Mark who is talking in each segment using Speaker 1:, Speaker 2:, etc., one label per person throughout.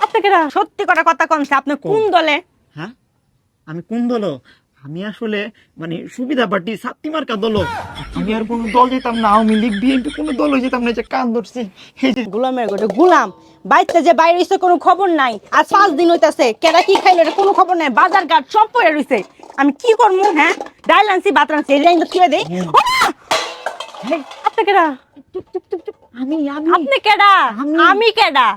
Speaker 1: আপনাকে সত্যি করে কথা কমছে, আপনি কোন দলে?
Speaker 2: হ্যাঁ, আমি কোন দল? আমি আসলে মানে সুবিধা পার্টি সাত্তি মার্কা দল। আমি আর কোন দল যেতাম না, আওয়ামী লীগ বিএনপি কোন দল যেতাম না, যে কান ধরছি। এই যে
Speaker 1: গোলামের গোটে গোলাম বাইতে যে বাইরে হইছে কোনো খবর নাই, আজ 5 দিন হইতাছে, কেডা কি খাইলো এটা কোনো খবর নাই, বাজার ঘাট সব পড়ে রইছে। আমি কি করবো? হ্যাঁ, ডাল আনছি ভাত আনছি, এই লাইন তো ছুঁয়ে দেই। আপনি কেডা?
Speaker 2: চুপ চুপ চুপ চুপ। আমি আমি
Speaker 1: আপনি কেডা? আমি কেডা?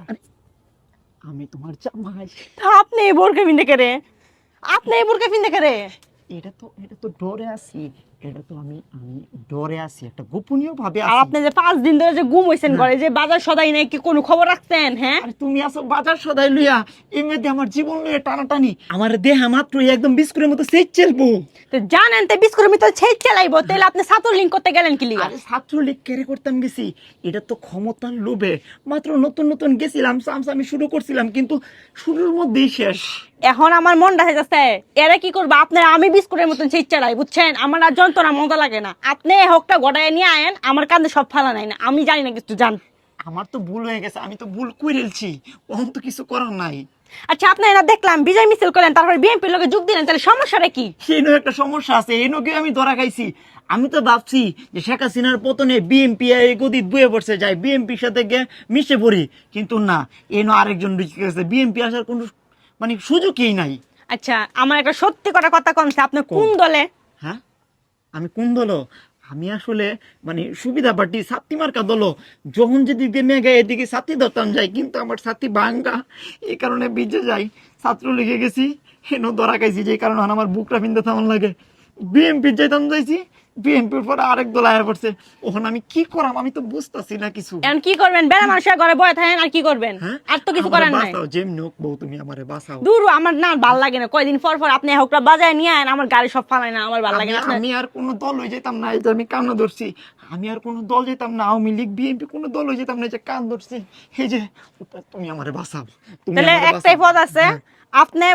Speaker 2: আমি তোমার জামাই।
Speaker 1: আপনি এই বোরকা পিন্দে কেরে? আপনি এই বোরকা পিন্দে কেরে?
Speaker 2: এটা তো ডরে আছি। এটা তো আমি আমি ডরে আছি, একটা গোপনীয় ভাবে
Speaker 1: আর
Speaker 2: আছি।
Speaker 1: আপনি যে 5 দিন ধরে যে গুম হইছেন ঘরে, যে বাজার সদাই নাই, কি কোনো খবর রাখছেন? হ্যাঁ,
Speaker 2: আর তুমি আসো বাজার সদাই লইয়া, এর মধ্যে আমার জীবন লইয়া টানাটানি। আমার দেহা মাত্র একদম বিস্কুটের মতো সেচ চলবো।
Speaker 1: তো জানেন তো বিস্কুটের ভিতর ছেদ চালাইবো, তাহলে আপনি ছাত্র লিঙ্ক করতে গেলেন কি লিগা?
Speaker 2: আরে ছাত্রলীগ কেড়ে করতাম গেছি, এটা তো ক্ষমতার লোভে। মাত্র নতুন নতুন গেছিলাম, আমি শুরু করছিলাম, কিন্তু শুরুর মধ্যেই শেষ।
Speaker 1: এখন আমার মনটা হয়েছে, এরা কি করবো? আপনার আমি বিস্কুটের মতন ছেদ চালাই, বুঝছেন? আমার আর যন্ত্রণা মজা লাগে না। আপনি হোকটা গড়ায় নিয়ে আয়েন, আমার কান্দে সব ফালা নাই না, আমি জানি না কিছু জান।
Speaker 2: আমার তো ভুল হয়ে গেছে, আমি তো ভুল করেছি, ওখান তো কিছু করার নাই।
Speaker 1: আচ্ছা, আপনি না দেখলাম বিজয় মিছিল করেন, তারপরে বিএনপির লোকে যোগ দিলেন, তাহলে সমস্যাটা কি?
Speaker 2: সেই নয় একটা সমস্যা আছে, এই নকে আমি ধরা খাইছি। আমি তো ভাবছি যে শেখ হাসিনার পতনে বিএনপি এই গদিত বয়ে পড়ছে, যাই বিএনপির সাথে গিয়ে মিশে পড়ি, কিন্তু না, এনো আরেকজন ঢুকে গেছে, বিএনপি আসার কোনো মানে সুযোগই নাই।
Speaker 1: আচ্ছা, আমার একটা সত্যি কথা কমছে, আপনি কোন দলে?
Speaker 2: হ্যাঁ, আমি কোন দল? আমি আসলে মানে সুবিধা পার্টি সাত্তি মার্কা দল। যখন যেদিকে মেঘা এদিকে সাথী ধরতাম যাই, কিন্তু আমার সাথী ভাঙ্গা, এই কারণে বিজে যাই। ছাত্র লেগে গেছি, হেন ধরা খাইছি, যে কারণে আমার বুকটা পিনতে থামান লাগে। বিএমপির যাইতাম যাইছি, বিএমপির পরে আরেক দল আয়া পড়ছে। ওখানে আমি কি করাম, আমি তো বুঝতেছি না কিছু।
Speaker 1: এখন কি করবেন? বেড়া মানুষের ঘরে বয়ে থাকেন, আর কি করবেন?
Speaker 2: হ্যাঁ,
Speaker 1: আর তো কিছু
Speaker 2: আমারে
Speaker 1: করার নাই।
Speaker 2: বাঁচাও, যেমনি হোক বউ, তুমি আমারে বাঁচাও।
Speaker 1: দূর, আমার না ভাল লাগে না, কয়দিন পর পর আপনি হোকটা বাজায় নিয়ে আয়েন, আমার গাড়ি সব ফালাই না, আমার ভাল লাগে না।
Speaker 2: আমি আর কোন দল হয়ে যেতাম না, এই যে আমি কান্না ধরছি। আমি আর কোন দল যেতাম না, আওয়ামী লীগ বিএনপি কোন দল হয়ে যেতাম না, এই যে কান ধরছি। এই যে তুমি আমারে বাঁচাও, তুমি
Speaker 1: তাহলে
Speaker 2: আমারে
Speaker 1: একটাই
Speaker 2: বাঁচাও।
Speaker 1: পথ আছে,
Speaker 2: হ্যাঁ।
Speaker 1: আপনি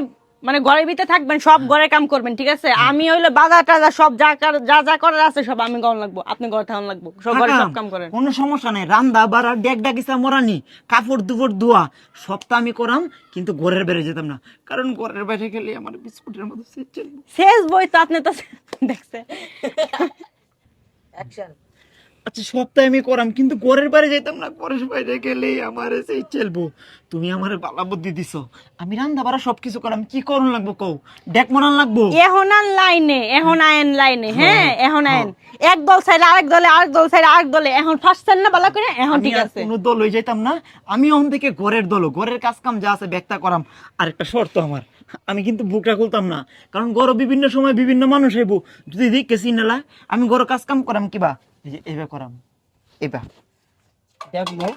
Speaker 1: মানে ঘরের ভিতরে থাকবেন, সব ঘরের কাম করবেন, ঠিক আছে? আমি হইলো বাজার টাজার সব যা যা করার আছে সব আমি করার লাগবো, আপনি ঘরে থাকুন লাগবো, সব ঘরে সব কাম করেন।
Speaker 2: কোনো সমস্যা নেই, রান্দা বাড়া ডেক ডাকিসা মরানি, কাপড় দুপুর ধোয়া সব তো আমি করাম, কিন্তু ঘরের বাইরে যেতাম না, কারণ ঘরের বাইরে গেলে আমার বিস্কুটের মতো সেচ চলবে।
Speaker 1: শেষ বই তো আপনি তো দেখছেন।
Speaker 2: আচ্ছা, সপ্তাহে আমি করাম, কিন্তু ঘরের বাইরে যেতাম না, ঘরের বাইরে গেলেই আমার সেই চলবো। তুমি আমার বালা বুদ্ধি দিছো, আমি রান্দা বাড়া সবকিছু করাম, কি করুন লাগবো কও? ডেক মরান লাগবো?
Speaker 1: এখন আর লাইনে, এখন আয়েন লাইনে, হ্যাঁ এখন আয়েন। এক দল সাইড আরেক দলে, আরেক দল সাইড আরেক দলে, এখন ফার্স্ট সাইড না বালা করে, এখন
Speaker 2: আমি
Speaker 1: ঠিক
Speaker 2: আর
Speaker 1: আছে।
Speaker 2: কোনো দল হয়ে যেতাম না, আমি ওখান থেকে ঘরের দল, ঘরের কাজ কাম যা আছে ব্যক্তা করাম। আর একটা শর্ত আমার, আমি কিন্তু বুকটা খুলতাম না, কারণ ঘর বিভিন্ন সময় বিভিন্ন মানুষ হইব, যদি দেখে চিনেলা আমি ঘর কাজ কাম করাম কিবা, এই যে এবার করাম, এবার দেখবো।